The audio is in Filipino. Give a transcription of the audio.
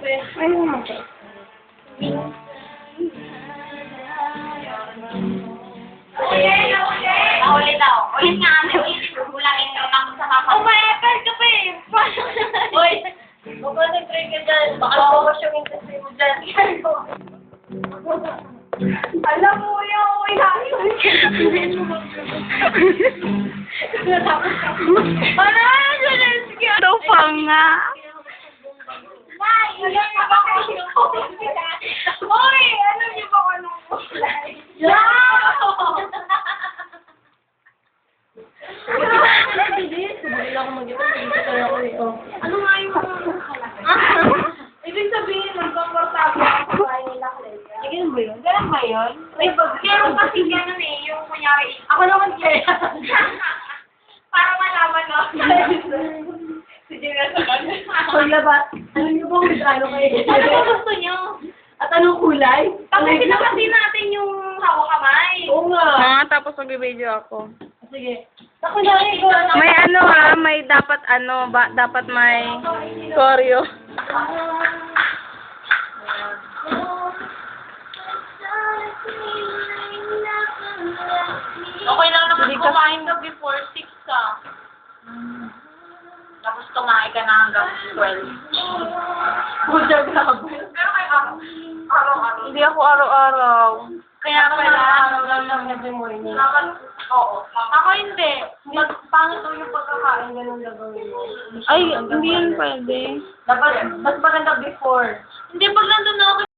Ayun mo siya. Ulit daw. Ulit nga kami. Ulangin ka lang sa papa. Oh, may effort ka pa eh. Uy, mag-concentrate ka dyan. Baka mawas yung industry mo dyan. Alam mo yung inaayos. Para na siya. Ito pa nga. Nay, alam mo ba kung yung Uy, alam niyo ba kung anong kulay? Ano nga yung ibig sabihin, magkomportable ako sa bahay nila, Clesia. Ganun ba yun? Ganun ba yun? Meron kasi ganun eh, yung kunyari, ako naman kaya. Para malaman no. Si Gina sa kanya. Paglabas, alam niyo ba kung ano kayo? Ano ba gusto niyo? At anong kulay? Tapusin na kasi natin yung hawak kamay. Oo nga. Tapos mag-video ako. Sige. Ako na rin ko. May may dapat dapat may choreo. Okay lang naman kumain ka before 6 ka. Tapos kumain ka na hanggang 12. Puja grabe. Pero may araw-araw. Hindi ako araw-araw. Kaya pala, Araw lang every morning. dapat, oo. Ako hindi. Pangit daw yung pagkakain, ganun gagawin mo. Ay, hindi yun pwede. Dapat, mas maganda before. Hindi, pag nandun ako